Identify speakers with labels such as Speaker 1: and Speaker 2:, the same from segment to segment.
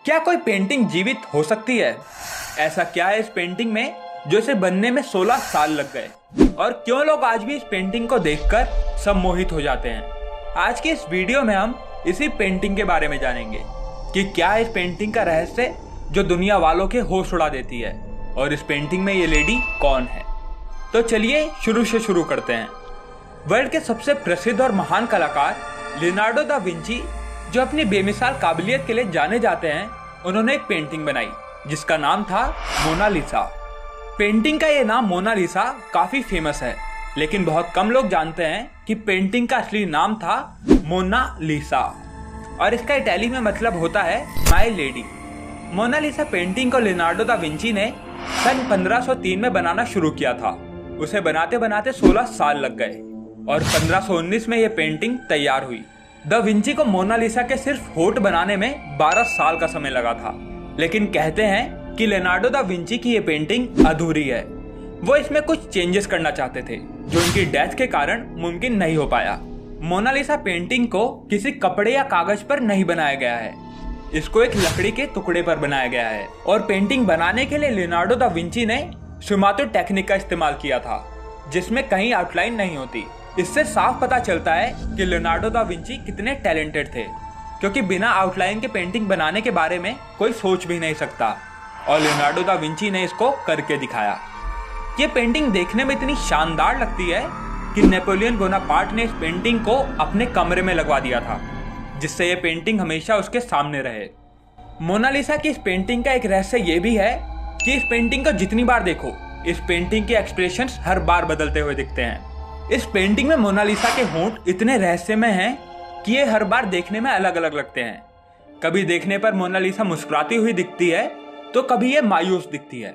Speaker 1: क्या कोई पेंटिंग जीवित हो सकती है? ऐसा क्या है इस पेंटिंग में जो इसे बनने में 16 साल लग गए? और क्यों लोग आज भी इस पेंटिंग को देखकर सम्मोहित हो जाते हैं? आज की इस वीडियो में हम इसी पेंटिंग के बारे में जानेंगे कि क्या है इस पेंटिंग का रहस्य जो दुनिया वालों के होश उड़ा देती है, और इस पेंटिंग में ये लेडी कौन है। तो चलिए शुरू करते हैं। वर्ल्ड के सबसे प्रसिद्ध और महान कलाकार लियोनार्डो दा विंची, जो अपनी बेमिसाल काबिलियत के लिए जाने जाते हैं, उन्होंने एक पेंटिंग बनाई जिसका नाम था मोनालिसा। पेंटिंग का ये नाम मोनालिसा काफी फेमस है, लेकिन बहुत कम लोग जानते हैं कि पेंटिंग का असली नाम था मोनालिसा, और इसका इटाली में मतलब होता है माय लेडी। मोनालिसा पेंटिंग को लियोनार्डो दा विंची ने सन 1503 में बनाना शुरू किया था। उसे बनाते बनाते 16 साल लग गए और 1519 में यह पेंटिंग तैयार हुई। दा विंची को मोनालिसा के सिर्फ होठ बनाने में 12 साल का समय लगा था, लेकिन कहते हैं कि लियोनार्डो दा विंची की ये पेंटिंग अधूरी है। वो इसमें कुछ चेंजेस करना चाहते थे जो उनकी डेथ के कारण मुमकिन नहीं हो पाया। मोनालिसा पेंटिंग को किसी कपड़े या कागज पर नहीं बनाया गया है, इसको एक लकड़ी के टुकड़े पर बनाया गया है। और पेंटिंग बनाने के लिए लियोनार्डो दा विंची ने स्फुमातो टेक्निक का इस्तेमाल किया था, जिसमें कहीं आउटलाइन नहीं होती। इससे साफ पता चलता है कि लियोनार्डो दा विंची कितने टैलेंटेड थे, क्योंकि बिना आउटलाइन के पेंटिंग बनाने के बारे में कोई सोच भी नहीं सकता, और लियोनार्डो दा विंची ने इसको करके दिखाया। ये पेंटिंग देखने में इतनी शानदार लगती है कि नेपोलियन बोनापार्ट ने इस पेंटिंग को अपने कमरे में लगवा दिया था, जिससे ये पेंटिंग हमेशा उसके सामने रहे। मोनालिसा की इस पेंटिंग का एक रहस्य ये भी है कि इस पेंटिंग को जितनी बार देखो, इस पेंटिंग के एक्सप्रेशंस हर बार बदलते हुए दिखते हैं। इस पेंटिंग में मोनालिसा के होंठ इतने रहस्यमय हैं कि ये हर बार देखने में अलग अलग लगते हैं। कभी देखने पर मोनालिसा मुस्कुराती हुई दिखती है, तो कभी ये मायूस दिखती है।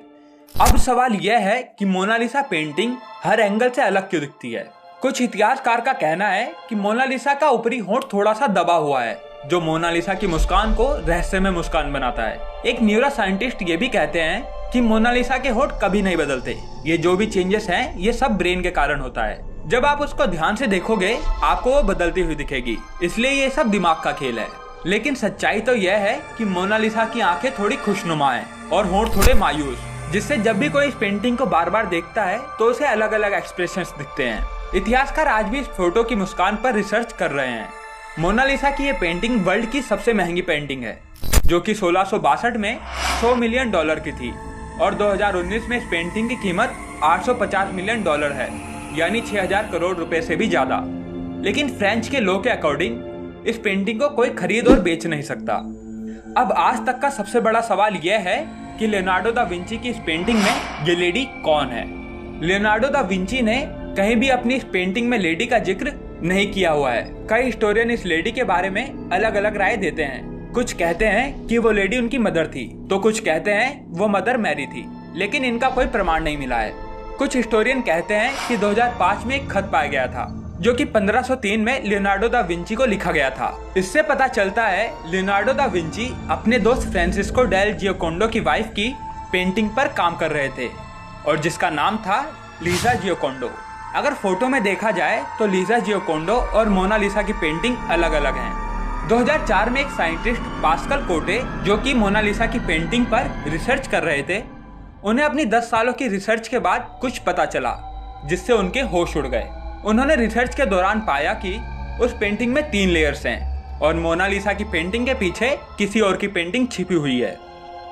Speaker 1: अब सवाल यह है कि मोनालिसा पेंटिंग हर एंगल से अलग क्यों दिखती है। कुछ इतिहासकार का कहना है कि मोनालिसा का ऊपरी होंठ थोड़ा सा दबा हुआ है, जो मोनालिसा की मुस्कान को रहस्यमय मुस्कान बनाता है। एक न्यूरो साइंटिस्ट ये भी कहते हैं कि मोनालिसा के होंठ कभी नहीं बदलते। ये जो भी चेंजेस हैं, ये सब ब्रेन के कारण होता है। जब आप उसको ध्यान से देखोगे, आपको वो बदलती हुई दिखेगी, इसलिए ये सब दिमाग का खेल है। लेकिन सच्चाई तो यह है कि मोनालिसा की आंखें थोड़ी खुशनुमा हैं और होंठ थोड़े मायूस, जिससे जब भी कोई इस पेंटिंग को बार बार देखता है तो उसे अलग अलग एक्सप्रेशंस दिखते हैं। इतिहासकार आज भी इस फोटो की मुस्कान पर रिसर्च कर रहे हैं। मोनालिसा की ये पेंटिंग वर्ल्ड की सबसे महंगी पेंटिंग है, जो कि 1662 में $100 मिलियन की थी, और 2019 में इस पेंटिंग की कीमत $850 मिलियन है, यानी 6000 करोड़ रुपए से भी ज्यादा। लेकिन फ्रेंच के लॉ के अकॉर्डिंग इस पेंटिंग को कोई खरीद और बेच नहीं सकता। अब आज तक का सबसे बड़ा सवाल यह है कि लियोनार्डो दा विंची की इस पेंटिंग में ये लेडी कौन है। लियोनार्डो दा विंची ने कहीं भी अपनी इस पेंटिंग में लेडी का जिक्र नहीं किया हुआ है। कई हिस्टोरियन इस लेडी के बारे में अलग अलग राय देते हैं। कुछ कहते हैं कि वो लेडी उनकी मदर थी, तो कुछ कहते हैं वो मदर मैरी थी, लेकिन इनका कोई प्रमाण नहीं मिला है। कुछ हिस्टोरियन कहते हैं कि 2005 में एक खत पाया गया था, जो कि 1503 में लियोनार्डो दा विंची को लिखा गया था। इससे पता चलता है लियोनार्डो दा विंची अपने दोस्त फ्रांसिस्को डेल जियोकोंडो की वाइफ की पेंटिंग पर काम कर रहे थे, और जिसका नाम था लीजा जियोकोंडो। अगर फोटो में देखा जाए तो लीजा जियोकोंडो और मोनालिसा की पेंटिंग अलग अलग हैं। 2004 में एक साइंटिस्ट पास्कल कोटे, जो कि मोनालिसा की पेंटिंग पर रिसर्च कर रहे थे, उन्हें अपनी 10 सालों की रिसर्च के बाद कुछ पता चला, जिससे उनके होश उड़ गए। उन्होंने रिसर्च के दौरान पाया कि उस पेंटिंग में 3 लेयर्स हैं, और मोनालिसा की पेंटिंग के पीछे किसी और की पेंटिंग छिपी हुई है,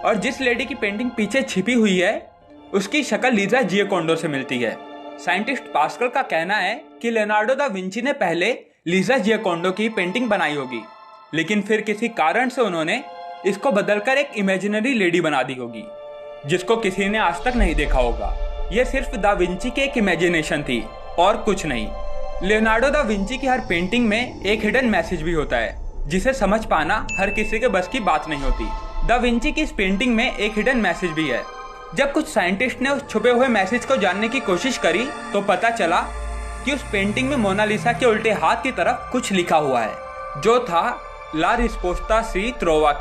Speaker 1: और जिस लेडी की पेंटिंग पीछे छिपी हुई है उसकी शक्ल लीजा जियोकोंडो से मिलती है। साइंटिस्ट पास्कल का कहना है कि लियोनार्डो दा विंची ने पहले लीजा जियोकोंडो की पेंटिंग बनाई होगी, लेकिन फिर किसी कारण से उन्होंने इसको बदलकर एक इमेजिनरी लेडी बना दी होगी, जिसको किसी ने आज तक नहीं देखा होगा। यह सिर्फ दा विंची की एक इमेजिनेशन थी और कुछ नहीं। लियोनार्डो दा विंची की हर पेंटिंग में एक हिडन मैसेज भी होता है, जिसे समझ पाना हर किसी के बस की बात नहीं होती। दा विंची की इस पेंटिंग में एक हिडन मैसेज भी है। जब कुछ साइंटिस्ट ने उस छुपे हुए मैसेज को जानने की कोशिश करी, तो पता चला कि उस पेंटिंग में मोनालिसा के उल्टे हाथ की तरफ कुछ लिखा हुआ है, जो था ला रिस्पोस्ता सी त्रोवा,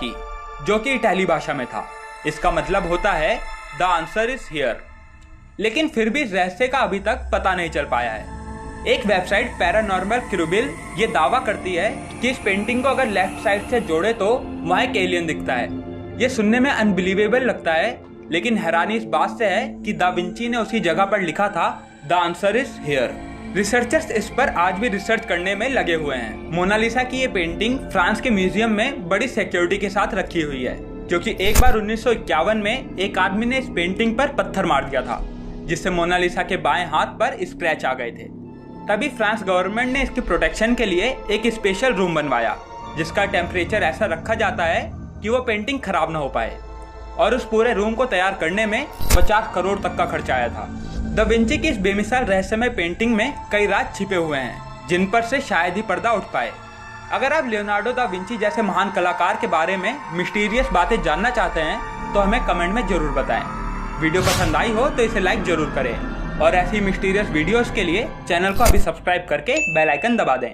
Speaker 1: जो कि इटाली भाषा में था। इसका मतलब होता है द आंसर इज हियर। लेकिन फिर भी इस रहस्य का अभी तक पता नहीं चल पाया है। एक वेबसाइट पैरानॉर्मल क्रूबिल ये दावा करती है कि इस पेंटिंग को अगर लेफ्ट साइड से जोड़े तो वहाँ एक एलियन दिखता है, ये सुनने में अनबिलीवेबल लगता है, लेकिन हैरानी इस बात से है कि दा विंची ने उसी जगह पर लिखा था the answer is here. Researchers इस पर आज भी रिसर्च करने में लगे हुए हैं। मोनालिसा की ये पेंटिंग फ्रांस के म्यूजियम में बड़ी सिक्योरिटी के साथ रखी हुई है, क्योंकि एक बार 1951 में एक आदमी ने इस पेंटिंग पर पत्थर मार दिया था, जिससे मोनालिसा के बाएं हाथ पर स्क्रैच आ गए थे। तभी फ्रांस गवर्नमेंट ने इसकी प्रोटेक्शन के लिए एक स्पेशल रूम बनवाया, जिसका टेम्परेचर ऐसा रखा जाता है कि वो पेंटिंग खराब ना हो पाए, और उस पूरे रूम को तैयार करने में 50 करोड़ तक का खर्चा आया था। दा विंची की इस बेमिसाल रहस्यमय पेंटिंग में कई राज छिपे हुए हैं, जिन पर से शायद ही पर्दा उठ पाए। अगर आप लियोनार्डो दा विंची जैसे महान कलाकार के बारे में मिस्टीरियस बातें जानना चाहते हैं तो हमें कमेंट में जरूर बताएं। वीडियो पसंद आई हो तो इसे लाइक जरूर करें, और ऐसी मिस्टीरियस वीडियोस के लिए चैनल को अभी सब्सक्राइब करके बेल आइकन दबा दें।